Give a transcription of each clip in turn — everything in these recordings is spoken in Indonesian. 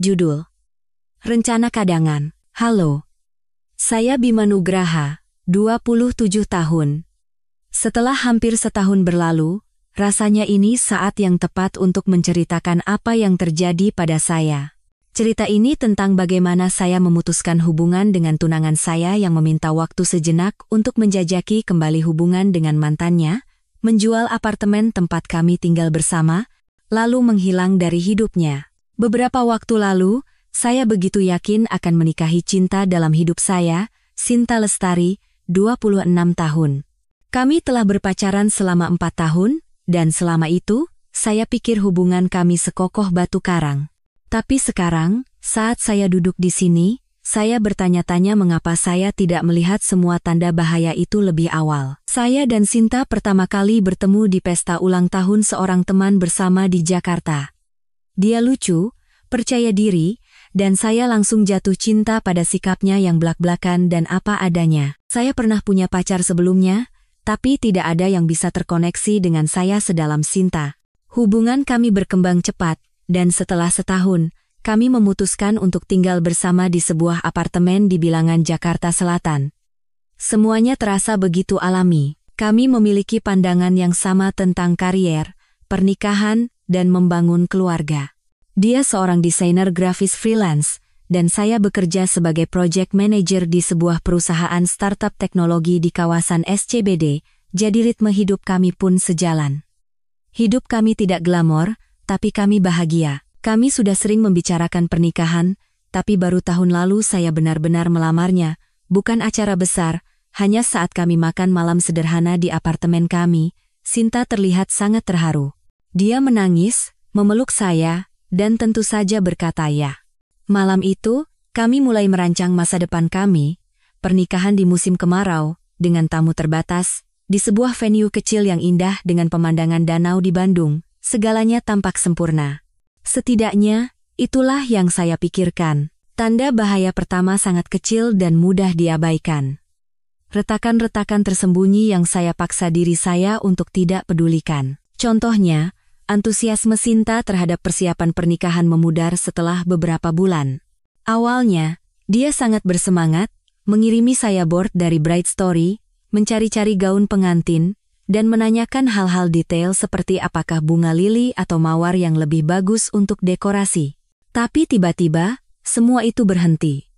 Judul: Rencana Kadangan. Halo. Saya Bima Nugraha, 27 tahun. Setelah hampir setahun berlalu, rasanya ini saat yang tepat untuk menceritakan apa yang terjadi pada saya. Cerita ini tentang bagaimana saya memutuskan hubungan dengan tunangan saya yang meminta waktu sejenak untuk menjajaki kembali hubungan dengan mantannya, menjual apartemen tempat kami tinggal bersama, lalu menghilang dari hidupnya. Beberapa waktu lalu, saya begitu yakin akan menikahi cinta dalam hidup saya, Sinta Lestari, 26 tahun. Kami telah berpacaran selama 4 tahun, dan selama itu, saya pikir hubungan kami sekokoh batu karang. Tapi sekarang, saat saya duduk di sini, saya bertanya-tanya mengapa saya tidak melihat semua tanda bahaya itu lebih awal. Saya dan Sinta pertama kali bertemu di pesta ulang tahun seorang teman bersama di Jakarta. Dia lucu, percaya diri, dan saya langsung jatuh cinta pada sikapnya yang blak-blakan dan apa adanya. Saya pernah punya pacar sebelumnya, tapi tidak ada yang bisa terkoneksi dengan saya sedalam Sinta. Hubungan kami berkembang cepat, dan setelah setahun, kami memutuskan untuk tinggal bersama di sebuah apartemen di Bilangan, Jakarta Selatan. Semuanya terasa begitu alami. Kami memiliki pandangan yang sama tentang karier, pernikahan, dan membangun keluarga. Dia seorang desainer grafis freelance, dan saya bekerja sebagai project manager di sebuah perusahaan startup teknologi di kawasan SCBD, jadi ritme hidup kami pun sejalan. Hidup kami tidak glamor, tapi kami bahagia. Kami sudah sering membicarakan pernikahan, tapi baru tahun lalu saya benar-benar melamarnya, bukan acara besar, hanya saat kami makan malam sederhana di apartemen kami. Sinta terlihat sangat terharu. Dia menangis, memeluk saya, dan tentu saja berkata ya. Malam itu, kami mulai merancang masa depan kami, pernikahan di musim kemarau, dengan tamu terbatas, di sebuah venue kecil yang indah dengan pemandangan danau di Bandung, segalanya tampak sempurna. Setidaknya, itulah yang saya pikirkan. Tanda bahaya pertama sangat kecil dan mudah diabaikan. Retakan-retakan tersembunyi yang saya paksa diri saya untuk tidak pedulikan. Contohnya, antusiasme Sinta terhadap persiapan pernikahan memudar setelah beberapa bulan. Awalnya, dia sangat bersemangat, mengirimi saya board dari Bright Story, mencari-cari gaun pengantin, dan menanyakan hal-hal detail seperti apakah bunga lili atau mawar yang lebih bagus untuk dekorasi. Tapi tiba-tiba, semua itu berhenti.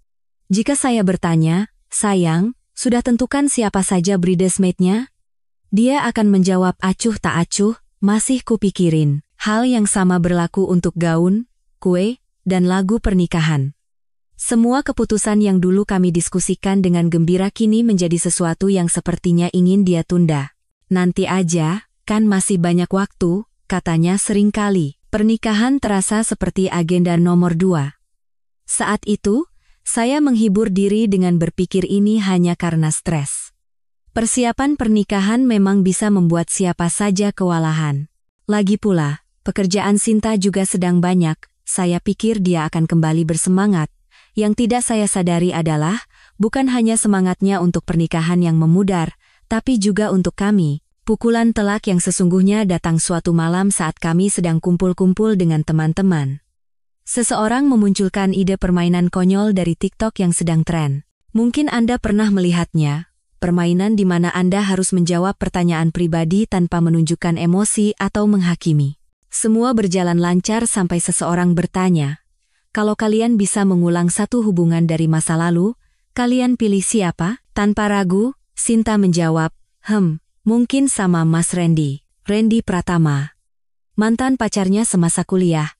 Jika saya bertanya, "Sayang, sudah tentukan siapa saja bridesmaid-nya?" Dia akan menjawab acuh tak acuh, "Masih kupikirin." Hal yang sama berlaku untuk gaun, kue, dan lagu pernikahan. Semua keputusan yang dulu kami diskusikan dengan gembira kini menjadi sesuatu yang sepertinya ingin dia tunda. "Nanti aja, kan masih banyak waktu," katanya seringkali. Pernikahan terasa seperti agenda nomor 2. Saat itu, saya menghibur diri dengan berpikir ini hanya karena stres. Persiapan pernikahan memang bisa membuat siapa saja kewalahan. Lagi pula, pekerjaan Sinta juga sedang banyak, saya pikir dia akan kembali bersemangat. Yang tidak saya sadari adalah, bukan hanya semangatnya untuk pernikahan yang memudar, tapi juga untuk kami. Pukulan telak yang sesungguhnya datang suatu malam saat kami sedang kumpul-kumpul dengan teman-teman. Seseorang memunculkan ide permainan konyol dari TikTok yang sedang tren. Mungkin Anda pernah melihatnya. Permainan di mana Anda harus menjawab pertanyaan pribadi tanpa menunjukkan emosi atau menghakimi. Semua berjalan lancar sampai seseorang bertanya, "Kalau kalian bisa mengulang satu hubungan dari masa lalu, kalian pilih siapa?" Tanpa ragu, Sinta menjawab, "Mungkin sama Mas Randy Pratama. Mantan pacarnya semasa kuliah.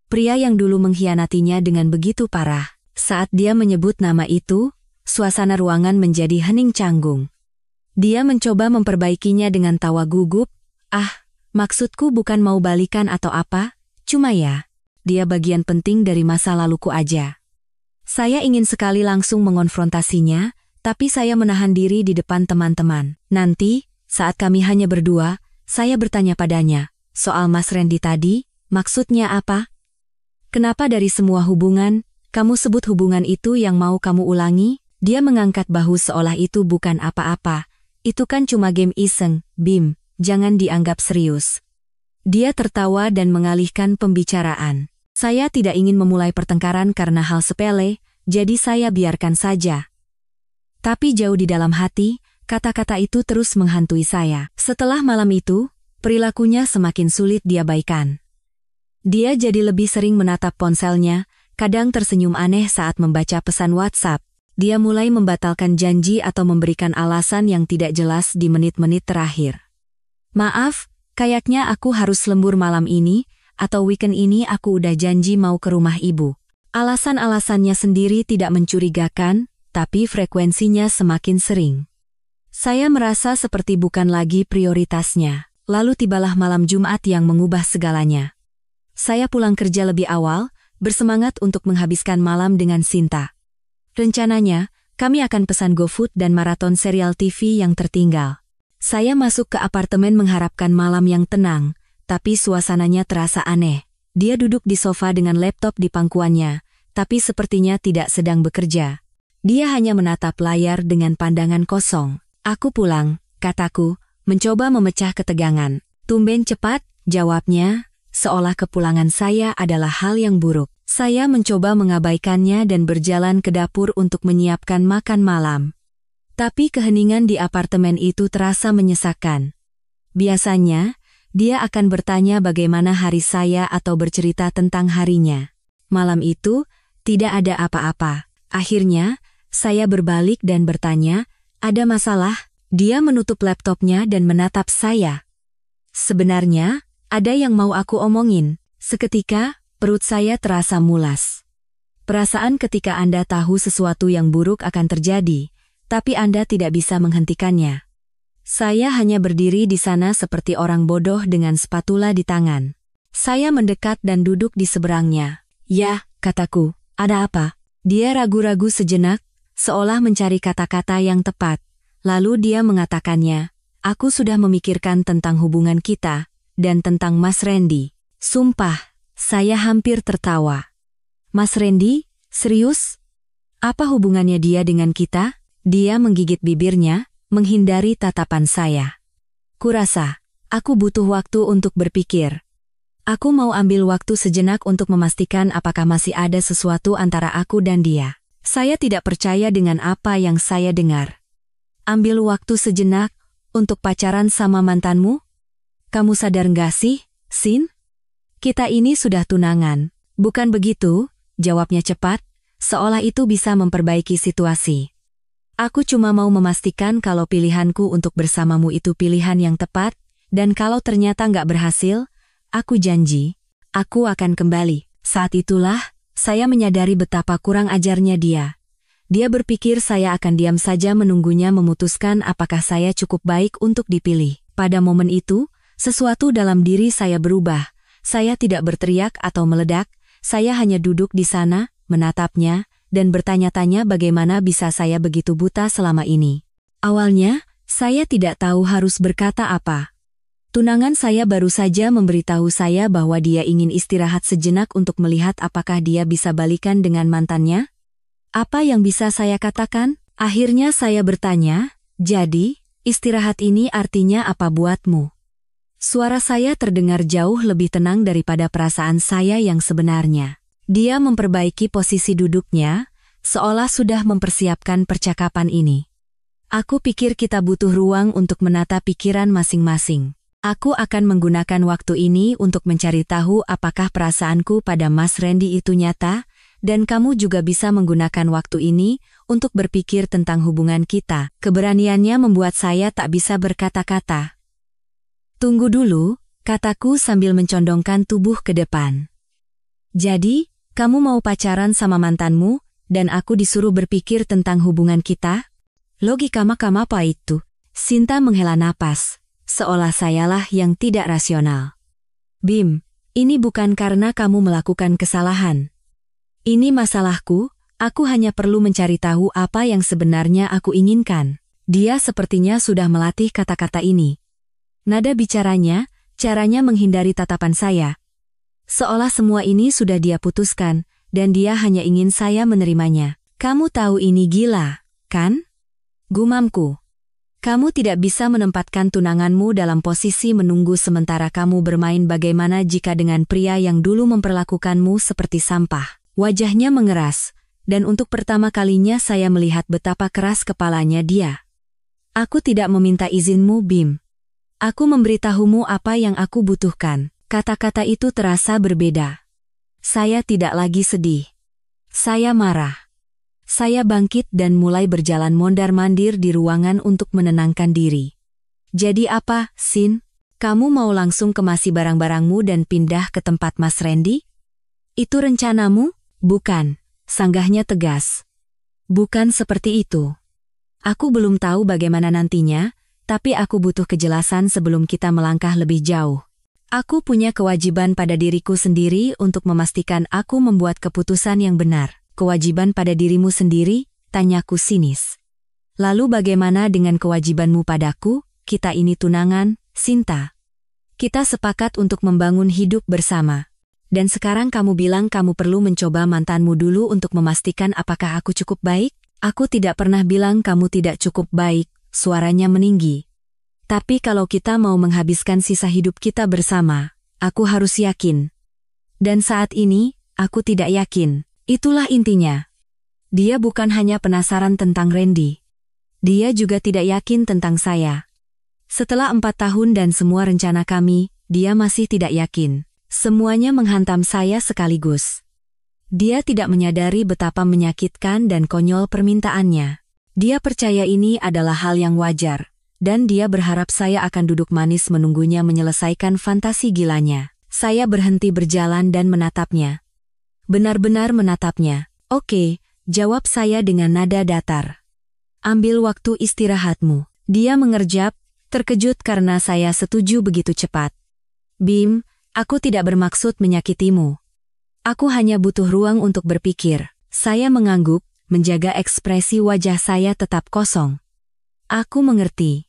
Pria yang dulu mengkhianatinya dengan begitu parah." Saat dia menyebut nama itu, suasana ruangan menjadi hening canggung. Dia mencoba memperbaikinya dengan tawa gugup, "Maksudku bukan mau balikan atau apa, cuma ya, dia bagian penting dari masa laluku aja." Saya ingin sekali langsung mengonfrontasinya, tapi saya menahan diri di depan teman-teman. Nanti, saat kami hanya berdua, saya bertanya padanya, "Soal Mas Randy tadi, maksudnya apa? Kenapa dari semua hubungan, kamu sebut hubungan itu yang mau kamu ulangi?" Dia mengangkat bahu seolah itu bukan apa-apa. "Itu kan cuma game iseng, Bim, jangan dianggap serius." Dia tertawa dan mengalihkan pembicaraan. Saya tidak ingin memulai pertengkaran karena hal sepele, jadi saya biarkan saja. Tapi jauh di dalam hati, kata-kata itu terus menghantui saya. Setelah malam itu, perilakunya semakin sulit diabaikan. Dia jadi lebih sering menatap ponselnya, kadang tersenyum aneh saat membaca pesan WhatsApp. Dia mulai membatalkan janji atau memberikan alasan yang tidak jelas di menit-menit terakhir. Maaf, kayaknya aku harus lembur malam ini, atau weekend ini aku udah janji mau ke rumah ibu. Alasan-alasannya sendiri tidak mencurigakan, tapi frekuensinya semakin sering. Saya merasa seperti bukan lagi prioritasnya. Lalu tibalah malam Jumat yang mengubah segalanya. Saya pulang kerja lebih awal, bersemangat untuk menghabiskan malam dengan Sinta. Rencananya, kami akan pesan GoFood dan maraton serial TV yang tertinggal. Saya masuk ke apartemen mengharapkan malam yang tenang, tapi suasananya terasa aneh. Dia duduk di sofa dengan laptop di pangkuannya, tapi sepertinya tidak sedang bekerja. Dia hanya menatap layar dengan pandangan kosong. Aku pulang, kataku, mencoba memecah ketegangan. Tumben cepat, jawabnya, seolah kepulangan saya adalah hal yang buruk. Saya mencoba mengabaikannya dan berjalan ke dapur untuk menyiapkan makan malam. Tapi keheningan di apartemen itu terasa menyesakkan. Biasanya, dia akan bertanya bagaimana hari saya atau bercerita tentang harinya. Malam itu, tidak ada apa-apa. Akhirnya, saya berbalik dan bertanya, ada masalah? Dia menutup laptopnya dan menatap saya. Sebenarnya, ada yang mau aku omongin. Seketika, perut saya terasa mulas. Perasaan ketika Anda tahu sesuatu yang buruk akan terjadi, tapi Anda tidak bisa menghentikannya. Saya hanya berdiri di sana seperti orang bodoh dengan spatula di tangan. Saya mendekat dan duduk di seberangnya. Ya, kataku, ada apa? Dia ragu-ragu sejenak, seolah mencari kata-kata yang tepat. Lalu dia mengatakannya, aku sudah memikirkan tentang hubungan kita, dan tentang Mas Randy. Sumpah, saya hampir tertawa. Mas Randy, serius? Apa hubungannya dia dengan kita? Dia menggigit bibirnya, menghindari tatapan saya. Kurasa, aku butuh waktu untuk berpikir. Aku mau ambil waktu sejenak untuk memastikan apakah masih ada sesuatu antara aku dan dia. Saya tidak percaya dengan apa yang saya dengar. Ambil waktu sejenak untuk pacaran sama mantanmu? Kamu sadar nggak sih, Sin? Kita ini sudah tunangan. Bukan begitu, jawabnya cepat, seolah itu bisa memperbaiki situasi. Aku cuma mau memastikan kalau pilihanku untuk bersamamu itu pilihan yang tepat, dan kalau ternyata nggak berhasil, aku janji, aku akan kembali. Saat itulah, saya menyadari betapa kurang ajarnya dia. Dia berpikir saya akan diam saja menunggunya memutuskan apakah saya cukup baik untuk dipilih. Pada momen itu, sesuatu dalam diri saya berubah. Saya tidak berteriak atau meledak, saya hanya duduk di sana, menatapnya, dan bertanya-tanya bagaimana bisa saya begitu buta selama ini. Awalnya, saya tidak tahu harus berkata apa. Tunangan saya baru saja memberitahu saya bahwa dia ingin istirahat sejenak untuk melihat apakah dia bisa balikan dengan mantannya. Apa yang bisa saya katakan? Akhirnya saya bertanya, jadi, istirahat ini artinya apa buatmu? Suara saya terdengar jauh lebih tenang daripada perasaan saya yang sebenarnya. Dia memperbaiki posisi duduknya, seolah sudah mempersiapkan percakapan ini. Aku pikir kita butuh ruang untuk menata pikiran masing-masing. Aku akan menggunakan waktu ini untuk mencari tahu apakah perasaanku pada Mas Randy itu nyata, dan kamu juga bisa menggunakan waktu ini untuk berpikir tentang hubungan kita. Keberaniannya membuat saya tak bisa berkata-kata. Tunggu dulu, kataku sambil mencondongkan tubuh ke depan. Jadi, kamu mau pacaran sama mantanmu, dan aku disuruh berpikir tentang hubungan kita? Logika makam apa itu? Sinta menghela napas, seolah sayalah yang tidak rasional. Bim, ini bukan karena kamu melakukan kesalahan. Ini masalahku, aku hanya perlu mencari tahu apa yang sebenarnya aku inginkan. Dia sepertinya sudah melatih kata-kata ini. Nada bicaranya, caranya menghindari tatapan saya. Seolah semua ini sudah dia putuskan, dan dia hanya ingin saya menerimanya. Kamu tahu ini gila, kan? Gumamku. Kamu tidak bisa menempatkan tunanganmu dalam posisi menunggu sementara kamu bermain bagaimana jika dengan pria yang dulu memperlakukanmu seperti sampah. Wajahnya mengeras, dan untuk pertama kalinya saya melihat betapa keras kepalanya dia. Aku tidak meminta izinmu, Bim. Aku memberitahumu apa yang aku butuhkan. Kata-kata itu terasa berbeda. Saya tidak lagi sedih. Saya marah. Saya bangkit dan mulai berjalan mondar-mandir di ruangan untuk menenangkan diri. Jadi apa, Sin? Kamu mau langsung kemasi barang-barangmu dan pindah ke tempat Mas Randy? Itu rencanamu? Bukan, sanggahnya tegas. Bukan seperti itu. Aku belum tahu bagaimana nantinya, tapi aku butuh kejelasan sebelum kita melangkah lebih jauh. Aku punya kewajiban pada diriku sendiri untuk memastikan aku membuat keputusan yang benar. Kewajiban pada dirimu sendiri? Tanyaku sinis. Lalu bagaimana dengan kewajibanmu padaku? Kita ini tunangan, Sinta. Kita sepakat untuk membangun hidup bersama. Dan sekarang kamu bilang kamu perlu mencoba mantanmu dulu untuk memastikan apakah aku cukup baik? Aku tidak pernah bilang kamu tidak cukup baik, suaranya meninggi. Tapi kalau kita mau menghabiskan sisa hidup kita bersama, aku harus yakin. Dan saat ini, aku tidak yakin. Itulah intinya. Dia bukan hanya penasaran tentang Randy. Dia juga tidak yakin tentang saya. Setelah 4 tahun dan semua rencana kami, dia masih tidak yakin. Semuanya menghantam saya sekaligus. Dia tidak menyadari betapa menyakitkan dan konyol permintaannya. Dia percaya ini adalah hal yang wajar, dan dia berharap saya akan duduk manis menunggunya menyelesaikan fantasi gilanya. Saya berhenti berjalan dan menatapnya. Benar-benar menatapnya. Oke, jawab saya dengan nada datar. Ambil waktu istirahatmu. Dia mengerjap, terkejut karena saya setuju begitu cepat. Bim, aku tidak bermaksud menyakitimu. Aku hanya butuh ruang untuk berpikir. Saya mengangguk, menjaga ekspresi wajah saya tetap kosong. Aku mengerti.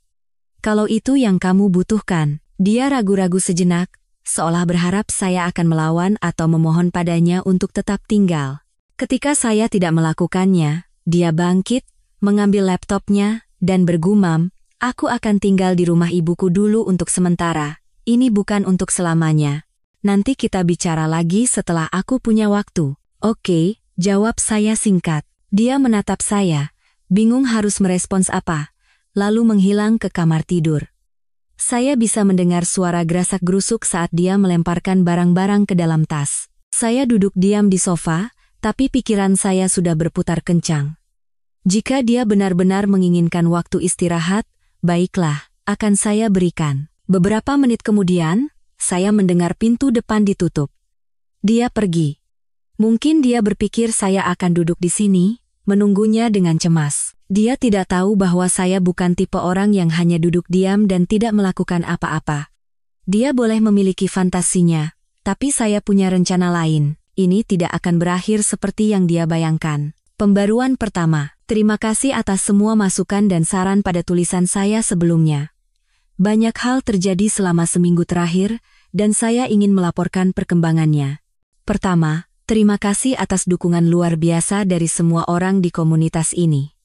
Kalau itu yang kamu butuhkan. Dia ragu-ragu sejenak, seolah berharap saya akan melawan atau memohon padanya untuk tetap tinggal. Ketika saya tidak melakukannya, dia bangkit, mengambil laptopnya, dan bergumam, aku akan tinggal di rumah ibuku dulu untuk sementara. Ini bukan untuk selamanya. Nanti kita bicara lagi setelah aku punya waktu. Oke, jawab saya singkat. Dia menatap saya, bingung harus merespons apa, lalu menghilang ke kamar tidur. Saya bisa mendengar suara gerasak-gerusuk saat dia melemparkan barang-barang ke dalam tas. Saya duduk diam di sofa, tapi pikiran saya sudah berputar kencang. Jika dia benar-benar menginginkan waktu istirahat, baiklah, akan saya berikan. Beberapa menit kemudian, saya mendengar pintu depan ditutup. Dia pergi. Mungkin dia berpikir saya akan duduk di sini, menunggunya dengan cemas. Dia tidak tahu bahwa saya bukan tipe orang yang hanya duduk diam dan tidak melakukan apa-apa. Dia boleh memiliki fantasinya, tapi saya punya rencana lain. Ini tidak akan berakhir seperti yang dia bayangkan. Pembaruan pertama. Terima kasih atas semua masukan dan saran pada tulisan saya sebelumnya. Banyak hal terjadi selama seminggu terakhir, dan saya ingin melaporkan perkembangannya. Pertama, terima kasih atas dukungan luar biasa dari semua orang di komunitas ini.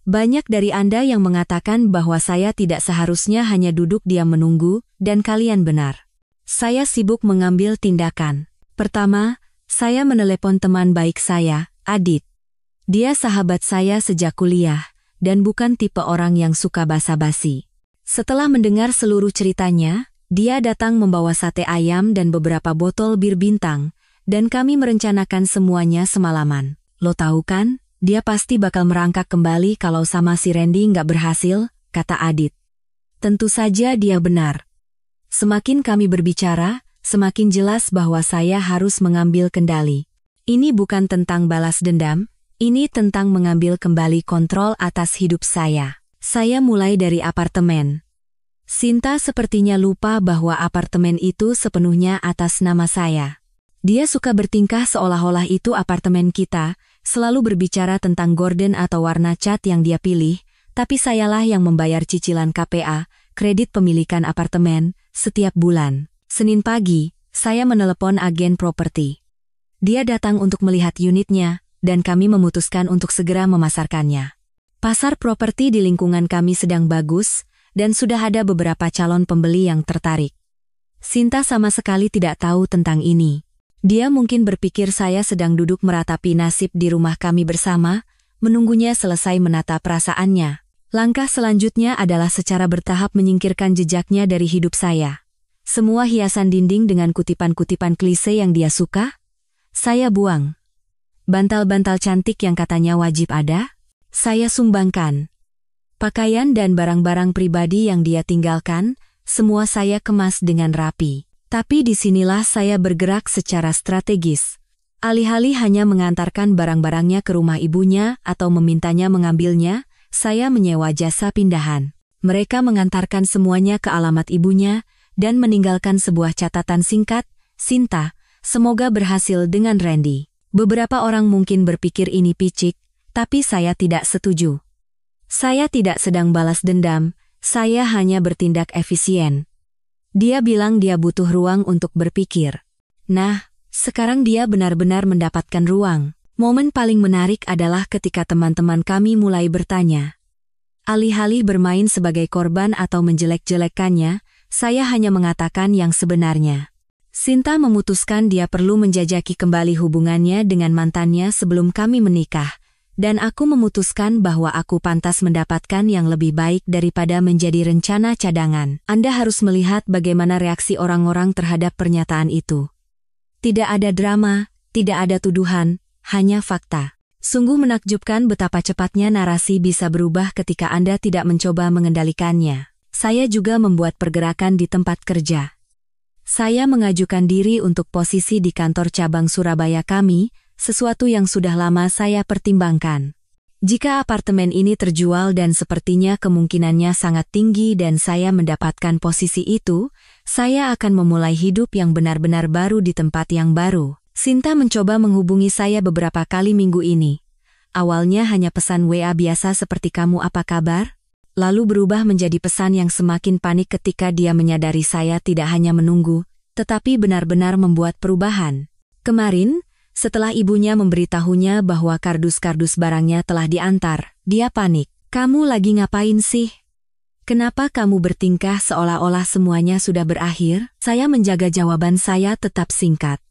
Banyak dari Anda yang mengatakan bahwa saya tidak seharusnya hanya duduk diam menunggu, dan kalian benar. Saya sibuk mengambil tindakan. Pertama, saya menelepon teman baik saya, Adit. Dia sahabat saya sejak kuliah, dan bukan tipe orang yang suka basa-basi. Setelah mendengar seluruh ceritanya, dia datang membawa sate ayam dan beberapa botol bir bintang, dan kami merencanakan semuanya semalaman. Lo tahu kan, dia pasti bakal merangkak kembali kalau sama si Randy nggak berhasil, kata Adit. Tentu saja dia benar. Semakin kami berbicara, semakin jelas bahwa saya harus mengambil kendali. Ini bukan tentang balas dendam, ini tentang mengambil kembali kontrol atas hidup saya. Saya mulai dari apartemen. Sinta sepertinya lupa bahwa apartemen itu sepenuhnya atas nama saya. Dia suka bertingkah seolah-olah itu apartemen kita, selalu berbicara tentang gorden atau warna cat yang dia pilih, tapi sayalah yang membayar cicilan KPA, kredit pemilikan apartemen, setiap bulan. Senin pagi, saya menelepon agen properti. Dia datang untuk melihat unitnya, dan kami memutuskan untuk segera memasarkannya. Pasar properti di lingkungan kami sedang bagus, dan sudah ada beberapa calon pembeli yang tertarik. Sinta sama sekali tidak tahu tentang ini. Dia mungkin berpikir saya sedang duduk meratapi nasib di rumah kami bersama, menunggunya selesai menata perasaannya. Langkah selanjutnya adalah secara bertahap menyingkirkan jejaknya dari hidup saya. Semua hiasan dinding dengan kutipan-kutipan klise yang dia suka, saya buang. Bantal-bantal cantik yang katanya wajib ada, saya sumbangkan. Pakaian dan barang-barang pribadi yang dia tinggalkan, semua saya kemas dengan rapi. Tapi disinilah saya bergerak secara strategis. Alih-alih hanya mengantarkan barang-barangnya ke rumah ibunya atau memintanya mengambilnya, saya menyewa jasa pindahan. Mereka mengantarkan semuanya ke alamat ibunya dan meninggalkan sebuah catatan singkat, Sinta, semoga berhasil dengan Randy. Beberapa orang mungkin berpikir ini picik, tapi saya tidak setuju. Saya tidak sedang balas dendam, saya hanya bertindak efisien. Dia bilang dia butuh ruang untuk berpikir. Nah, sekarang dia benar-benar mendapatkan ruang. Momen paling menarik adalah ketika teman-teman kami mulai bertanya. Alih-alih bermain sebagai korban atau menjelek-jelekannya, saya hanya mengatakan yang sebenarnya. Sinta memutuskan dia perlu menjajaki kembali hubungannya dengan mantannya sebelum kami menikah, dan aku memutuskan bahwa aku pantas mendapatkan yang lebih baik daripada menjadi rencana cadangan. Anda harus melihat bagaimana reaksi orang-orang terhadap pernyataan itu. Tidak ada drama, tidak ada tuduhan, hanya fakta. Sungguh menakjubkan betapa cepatnya narasi bisa berubah ketika Anda tidak mencoba mengendalikannya. Saya juga membuat pergerakan di tempat kerja. Saya mengajukan diri untuk posisi di kantor cabang Surabaya kami, sesuatu yang sudah lama saya pertimbangkan. Jika apartemen ini terjual dan sepertinya kemungkinannya sangat tinggi dan saya mendapatkan posisi itu, saya akan memulai hidup yang benar-benar baru di tempat yang baru. Sinta mencoba menghubungi saya beberapa kali minggu ini. Awalnya hanya pesan WA biasa seperti kamu apa kabar? Lalu berubah menjadi pesan yang semakin panik ketika dia menyadari saya tidak hanya menunggu, tetapi benar-benar membuat perubahan. Kemarin, setelah ibunya memberitahunya bahwa kardus-kardus barangnya telah diantar, dia panik. Kamu lagi ngapain sih? Kenapa kamu bertingkah seolah-olah semuanya sudah berakhir? Saya menjaga jawaban saya tetap singkat.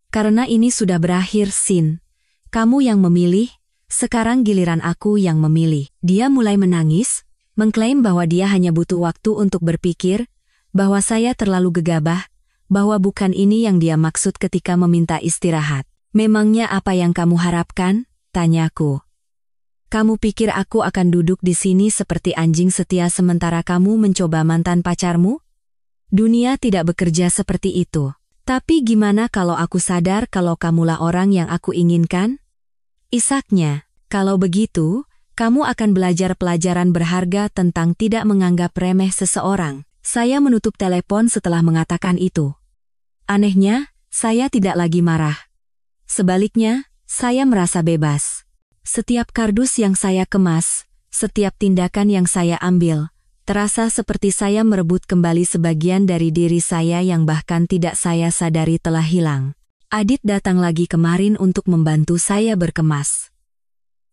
Karena ini sudah berakhir, Sin. Kamu yang memilih, sekarang giliran aku yang memilih. Dia mulai menangis, mengklaim bahwa dia hanya butuh waktu untuk berpikir, bahwa saya terlalu gegabah, bahwa bukan ini yang dia maksud ketika meminta istirahat. Memangnya apa yang kamu harapkan? Tanyaku. Kamu pikir aku akan duduk di sini seperti anjing setia sementara kamu mencoba mantan pacarmu? Dunia tidak bekerja seperti itu. Tapi gimana kalau aku sadar kalau kamulah orang yang aku inginkan? Isaknya, kalau begitu, kamu akan belajar pelajaran berharga tentang tidak menganggap remeh seseorang. Saya menutup telepon setelah mengatakan itu. Anehnya, saya tidak lagi marah. Sebaliknya, saya merasa bebas. Setiap kardus yang saya kemas, setiap tindakan yang saya ambil, terasa seperti saya merebut kembali sebagian dari diri saya yang bahkan tidak saya sadari telah hilang. Adit datang lagi kemarin untuk membantu saya berkemas.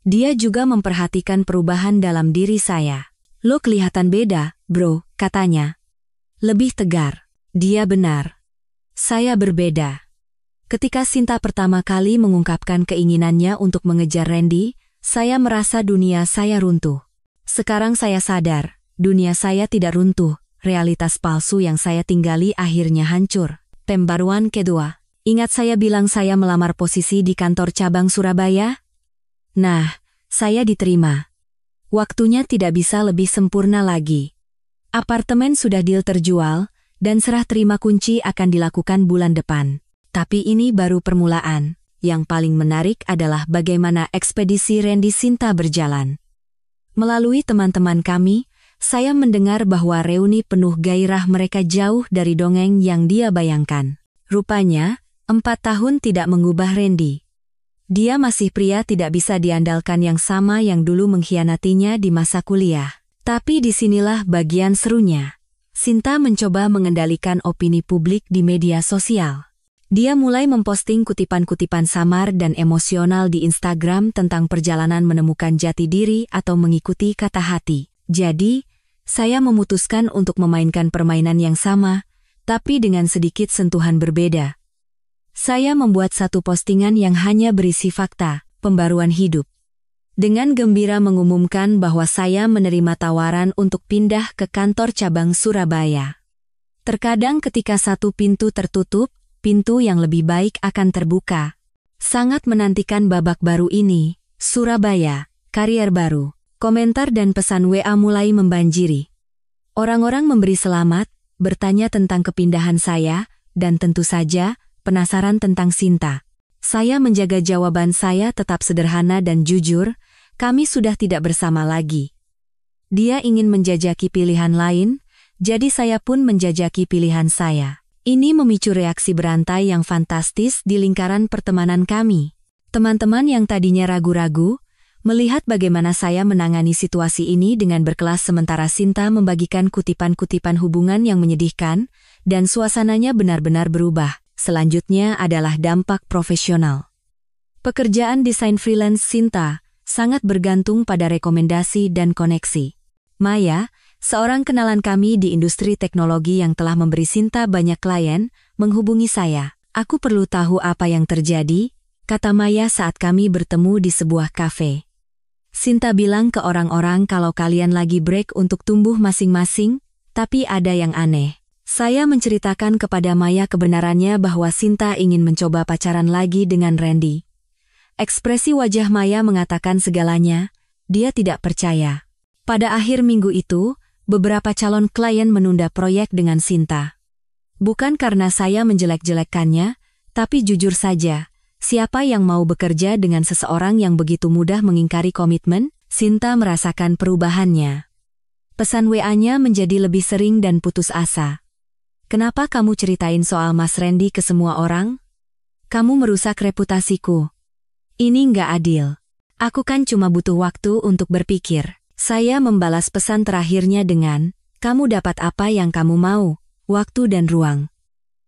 Dia juga memperhatikan perubahan dalam diri saya. Lo kelihatan beda, bro, katanya. Lebih tegar. Dia benar. Saya berbeda. Ketika Sinta pertama kali mengungkapkan keinginannya untuk mengejar Randy, saya merasa dunia saya runtuh. Sekarang saya sadar, dunia saya tidak runtuh, realitas palsu yang saya tinggali akhirnya hancur. Pembaruan kedua. Ingat saya bilang saya melamar posisi di kantor cabang Surabaya? Nah, saya diterima. Waktunya tidak bisa lebih sempurna lagi. Apartemen sudah deal terjual, dan serah terima kunci akan dilakukan bulan depan. Tapi ini baru permulaan. Yang paling menarik adalah bagaimana ekspedisi Randy Sinta berjalan. Melalui teman-teman kami, saya mendengar bahwa reuni penuh gairah mereka jauh dari dongeng yang dia bayangkan. Rupanya, 4 tahun tidak mengubah Randy. Dia masih pria tidak bisa diandalkan yang sama yang dulu mengkhianatinya di masa kuliah. Tapi disinilah bagian serunya. Sinta mencoba mengendalikan opini publik di media sosial. Dia mulai memposting kutipan-kutipan samar dan emosional di Instagram tentang perjalanan menemukan jati diri atau mengikuti kata hati. Jadi, saya memutuskan untuk memainkan permainan yang sama, tapi dengan sedikit sentuhan berbeda. Saya membuat satu postingan yang hanya berisi fakta, pembaruan hidup. Dengan gembira mengumumkan bahwa saya menerima tawaran untuk pindah ke kantor cabang Surabaya. Terkadang ketika satu pintu tertutup, pintu yang lebih baik akan terbuka. Sangat menantikan babak baru ini, Surabaya, karier baru. Komentar dan pesan WA mulai membanjiri. Orang-orang memberi selamat, bertanya tentang kepindahan saya, dan tentu saja, penasaran tentang Sinta. Saya menjaga jawaban saya tetap sederhana dan jujur, kami sudah tidak bersama lagi. Dia ingin menjajaki pilihan lain, jadi saya pun menjajaki pilihan saya. Ini memicu reaksi berantai yang fantastis di lingkaran pertemanan kami. Teman-teman yang tadinya ragu-ragu, melihat bagaimana saya menangani situasi ini dengan berkelas sementara Sinta membagikan kutipan-kutipan hubungan yang menyedihkan, dan suasananya benar-benar berubah. Selanjutnya adalah dampak profesional. Pekerjaan desain freelance Sinta sangat bergantung pada rekomendasi dan koneksi. Maya, seorang kenalan kami di industri teknologi yang telah memberi Sinta banyak klien, menghubungi saya. Aku perlu tahu apa yang terjadi, kata Maya saat kami bertemu di sebuah kafe. Sinta bilang ke orang-orang kalau kalian lagi break untuk tumbuh masing-masing, tapi ada yang aneh. Saya menceritakan kepada Maya kebenarannya bahwa Sinta ingin mencoba pacaran lagi dengan Randy. Ekspresi wajah Maya mengatakan segalanya, dia tidak percaya. Pada akhir minggu itu, beberapa calon klien menunda proyek dengan Sinta. Bukan karena saya menjelek-jelekkannya, tapi jujur saja, siapa yang mau bekerja dengan seseorang yang begitu mudah mengingkari komitmen? Sinta merasakan perubahannya. Pesan WA-nya menjadi lebih sering dan putus asa. Kenapa kamu ceritain soal Mas Randy ke semua orang? Kamu merusak reputasiku. Ini nggak adil. Aku kan cuma butuh waktu untuk berpikir. Saya membalas pesan terakhirnya dengan, kamu dapat apa yang kamu mau, waktu dan ruang.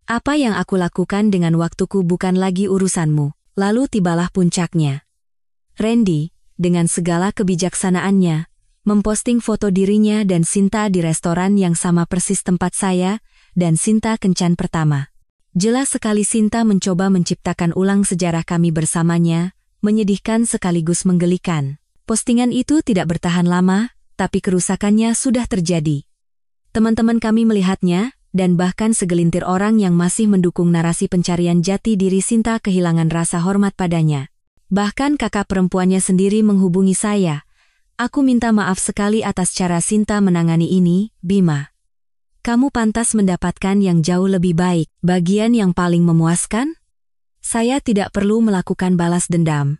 Apa yang aku lakukan dengan waktuku bukan lagi urusanmu. Lalu tibalah puncaknya. Randy, dengan segala kebijaksanaannya, memposting foto dirinya dan Sinta di restoran yang sama persis tempat saya, dan Sinta kencan pertama. Jelas sekali Sinta mencoba menciptakan ulang sejarah kami bersamanya, menyedihkan sekaligus menggelikan. Postingan itu tidak bertahan lama, tapi kerusakannya sudah terjadi. Teman-teman kami melihatnya, dan bahkan segelintir orang yang masih mendukung narasi pencarian jati diri Sinta kehilangan rasa hormat padanya. Bahkan kakak perempuannya sendiri menghubungi saya. Aku minta maaf sekali atas cara Sinta menangani ini, Bima. Kamu pantas mendapatkan yang jauh lebih baik. Bagian yang paling memuaskan? Saya tidak perlu melakukan balas dendam.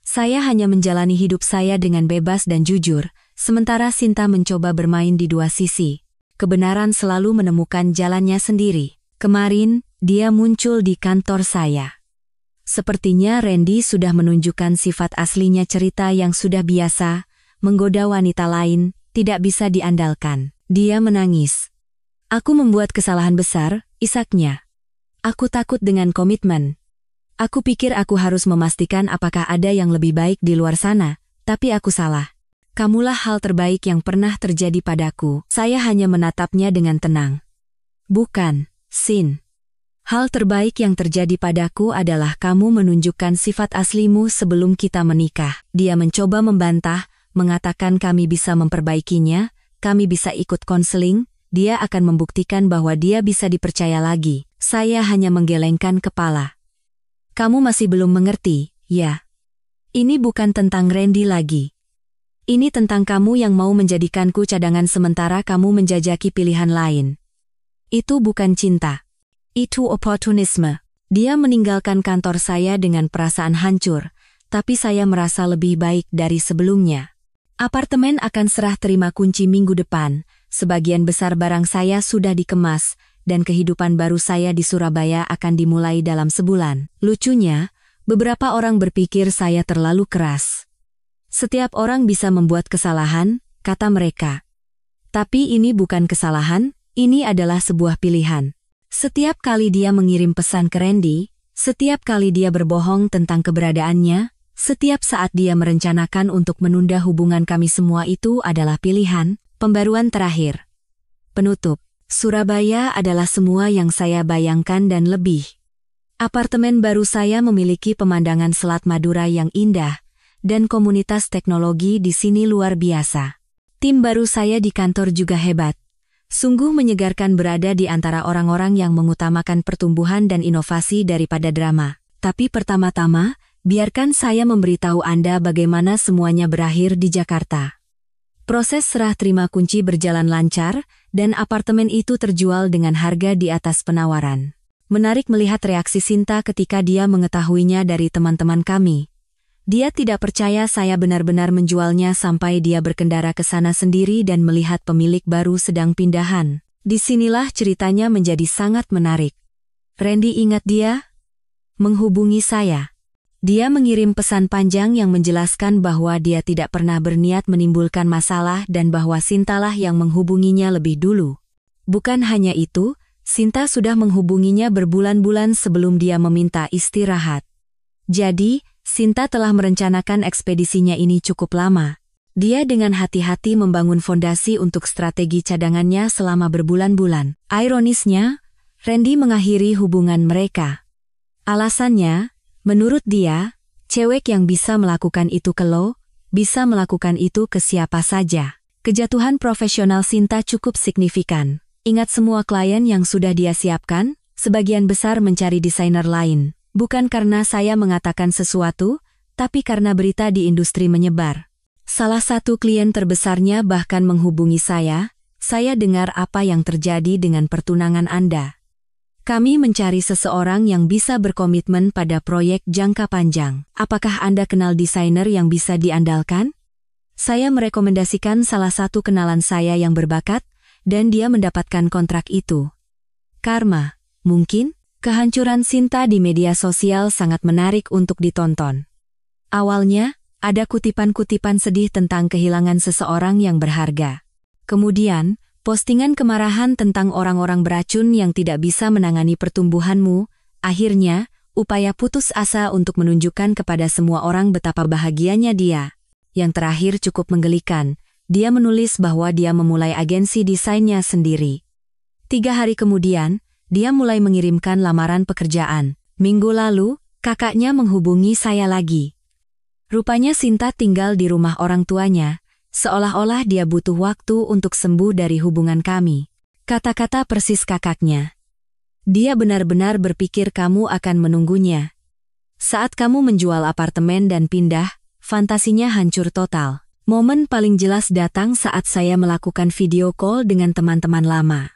Saya hanya menjalani hidup saya dengan bebas dan jujur, sementara Sinta mencoba bermain di dua sisi. Kebenaran selalu menemukan jalannya sendiri. Kemarin, dia muncul di kantor saya. Sepertinya Randy sudah menunjukkan sifat aslinya cerita yang sudah biasa, menggoda wanita lain, tidak bisa diandalkan. Dia menangis. Aku membuat kesalahan besar, isaknya. Aku takut dengan komitmen. Aku pikir aku harus memastikan apakah ada yang lebih baik di luar sana, tapi aku salah. Kamulah hal terbaik yang pernah terjadi padaku. Saya hanya menatapnya dengan tenang. Bukan, Sin. Hal terbaik yang terjadi padaku adalah kamu menunjukkan sifat aslimu sebelum kita menikah. Dia mencoba membantah, mengatakan kami bisa memperbaikinya, kami bisa ikut konseling, dia akan membuktikan bahwa dia bisa dipercaya lagi. Saya hanya menggelengkan kepala. Kamu masih belum mengerti, ya? Ini bukan tentang Randy lagi. Ini tentang kamu yang mau menjadikanku cadangan sementara kamu menjajaki pilihan lain. Itu bukan cinta. Itu oportunisme. Dia meninggalkan kantor saya dengan perasaan hancur, tapi saya merasa lebih baik dari sebelumnya. Apartemen akan serah terima kunci minggu depan, sebagian besar barang saya sudah dikemas, dan kehidupan baru saya di Surabaya akan dimulai dalam sebulan. Lucunya, beberapa orang berpikir saya terlalu keras. Setiap orang bisa membuat kesalahan, kata mereka. Tapi ini bukan kesalahan, ini adalah sebuah pilihan. Setiap kali dia mengirim pesan ke Randy, setiap kali dia berbohong tentang keberadaannya, setiap saat dia merencanakan untuk menunda hubungan kami, semua itu adalah pilihan, pembaruan terakhir. Penutup. Surabaya adalah semua yang saya bayangkan dan lebih. Apartemen baru saya memiliki pemandangan Selat Madura yang indah, dan komunitas teknologi di sini luar biasa. Tim baru saya di kantor juga hebat. Sungguh menyegarkan berada di antara orang-orang yang mengutamakan pertumbuhan dan inovasi daripada drama. Tapi pertama-tama, biarkan saya memberitahu Anda bagaimana semuanya berakhir di Jakarta. Proses serah terima kunci berjalan lancar, dan apartemen itu terjual dengan harga di atas penawaran. Menarik melihat reaksi Sinta ketika dia mengetahuinya dari teman-teman kami. Dia tidak percaya saya benar-benar menjualnya sampai dia berkendara ke sana sendiri dan melihat pemilik baru sedang pindahan. Disinilah ceritanya menjadi sangat menarik. Randy ingat dia? Menghubungi saya. Dia mengirim pesan panjang yang menjelaskan bahwa dia tidak pernah berniat menimbulkan masalah dan bahwa Sintalah yang menghubunginya lebih dulu. Bukan hanya itu, Sinta sudah menghubunginya berbulan-bulan sebelum dia meminta istirahat. Jadi, Sinta telah merencanakan ekspedisinya ini cukup lama. Dia dengan hati-hati membangun fondasi untuk strategi cadangannya selama berbulan-bulan. Ironisnya, Randy mengakhiri hubungan mereka. Alasannya, menurut dia, cewek yang bisa melakukan itu ke lo, bisa melakukan itu ke siapa saja. Kejatuhan profesional Sinta cukup signifikan. Ingat semua klien yang sudah dia siapkan, sebagian besar mencari desainer lain. Bukan karena saya mengatakan sesuatu, tapi karena berita di industri menyebar. Salah satu klien terbesarnya bahkan menghubungi saya dengar apa yang terjadi dengan pertunangan Anda. Kami mencari seseorang yang bisa berkomitmen pada proyek jangka panjang. Apakah Anda kenal desainer yang bisa diandalkan? Saya merekomendasikan salah satu kenalan saya yang berbakat, dan dia mendapatkan kontrak itu. Karma, mungkin? Kehancuran Sinta di media sosial sangat menarik untuk ditonton. Awalnya, ada kutipan-kutipan sedih tentang kehilangan seseorang yang berharga. Kemudian, postingan kemarahan tentang orang-orang beracun yang tidak bisa menangani pertumbuhanmu. Akhirnya, upaya putus asa untuk menunjukkan kepada semua orang betapa bahagianya dia. Yang terakhir cukup menggelikan, dia menulis bahwa dia memulai agensi desainnya sendiri. 3 hari kemudian, dia mulai mengirimkan lamaran pekerjaan. Minggu lalu, kakaknya menghubungi saya lagi. Rupanya Sinta tinggal di rumah orang tuanya, seolah-olah dia butuh waktu untuk sembuh dari hubungan kami. Kata-kata persis kakaknya. Dia benar-benar berpikir kamu akan menunggunya. Saat kamu menjual apartemen dan pindah, fantasinya hancur total. Momen paling jelas datang saat saya melakukan video call dengan teman-teman lama.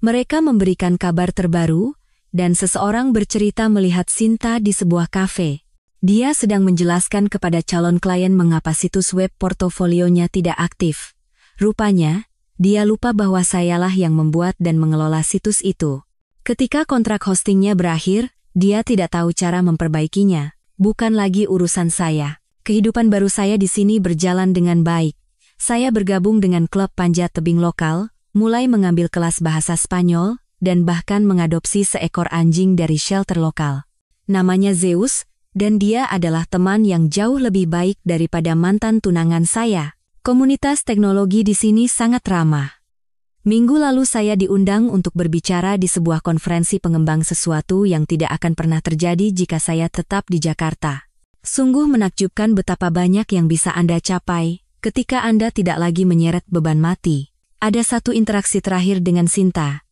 Mereka memberikan kabar terbaru, dan seseorang bercerita melihat Sinta di sebuah kafe. Dia sedang menjelaskan kepada calon klien mengapa situs web portofolionya tidak aktif. Rupanya, dia lupa bahwa sayalah yang membuat dan mengelola situs itu. Ketika kontrak hostingnya berakhir, dia tidak tahu cara memperbaikinya. Bukan lagi urusan saya. Kehidupan baru saya di sini berjalan dengan baik. Saya bergabung dengan klub panjat tebing lokal, mulai mengambil kelas bahasa Spanyol, dan bahkan mengadopsi seekor anjing dari shelter lokal. Namanya Zeus, dan dia adalah teman yang jauh lebih baik daripada mantan tunangan saya. Komunitas teknologi di sini sangat ramah. Minggu lalu saya diundang untuk berbicara di sebuah konferensi pengembang sesuatu yang tidak akan pernah terjadi jika saya tetap di Jakarta. Sungguh menakjubkan betapa banyak yang bisa Anda capai ketika Anda tidak lagi menyeret beban mati. Ada satu interaksi terakhir dengan Sinta.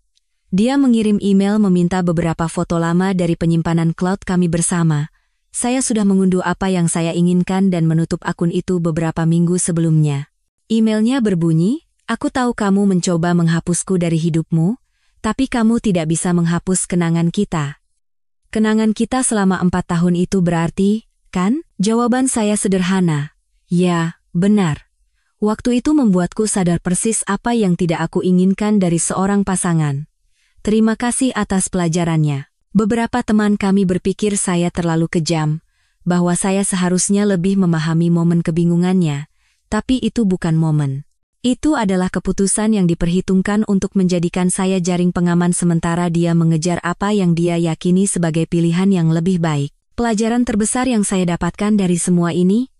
Dia mengirim email meminta beberapa foto lama dari penyimpanan cloud kami bersama. Saya sudah mengunduh apa yang saya inginkan dan menutup akun itu beberapa minggu sebelumnya. Emailnya berbunyi, "Aku tahu kamu mencoba menghapusku dari hidupmu, tapi kamu tidak bisa menghapus kenangan kita. Kenangan kita selama 4 tahun itu berarti, kan?" Jawaban saya sederhana. Ya, benar. Waktu itu membuatku sadar persis apa yang tidak aku inginkan dari seorang pasangan. Terima kasih atas pelajarannya. Beberapa teman kami berpikir saya terlalu kejam, bahwa saya seharusnya lebih memahami momen kebingungannya, tapi itu bukan momen. Itu adalah keputusan yang diperhitungkan untuk menjadikan saya jaring pengaman sementara dia mengejar apa yang dia yakini sebagai pilihan yang lebih baik. Pelajaran terbesar yang saya dapatkan dari semua ini,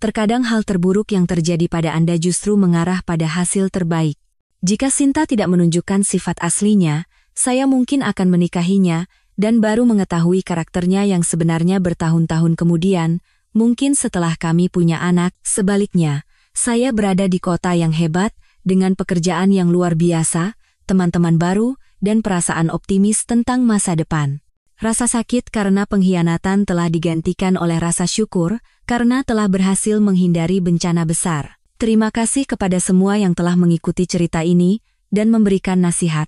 terkadang hal terburuk yang terjadi pada Anda justru mengarah pada hasil terbaik. Jika Sinta tidak menunjukkan sifat aslinya, saya mungkin akan menikahinya, dan baru mengetahui karakternya yang sebenarnya bertahun-tahun kemudian, mungkin setelah kami punya anak. Sebaliknya, saya berada di kota yang hebat, dengan pekerjaan yang luar biasa, teman-teman baru, dan perasaan optimis tentang masa depan. Rasa sakit karena pengkhianatan telah digantikan oleh rasa syukur, karena telah berhasil menghindari bencana besar. Terima kasih kepada semua yang telah mengikuti cerita ini, dan memberikan nasihat.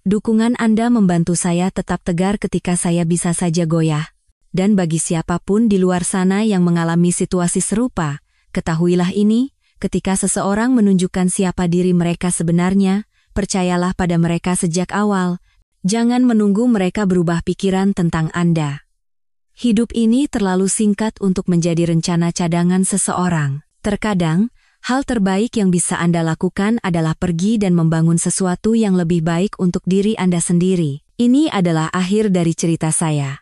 Dukungan Anda membantu saya tetap tegar ketika saya bisa saja goyah. Dan bagi siapapun di luar sana yang mengalami situasi serupa, ketahuilah ini, ketika seseorang menunjukkan siapa diri mereka sebenarnya, percayalah pada mereka sejak awal, jangan menunggu mereka berubah pikiran tentang Anda. Hidup ini terlalu singkat untuk menjadi rencana cadangan seseorang. Terkadang, hal terbaik yang bisa Anda lakukan adalah pergi dan membangun sesuatu yang lebih baik untuk diri Anda sendiri. Ini adalah akhir dari cerita saya.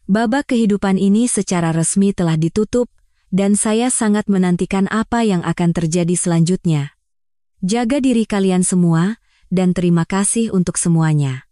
Babak kehidupan ini secara resmi telah ditutup, dan saya sangat menantikan apa yang akan terjadi selanjutnya. Jaga diri kalian semua, dan terima kasih untuk semuanya.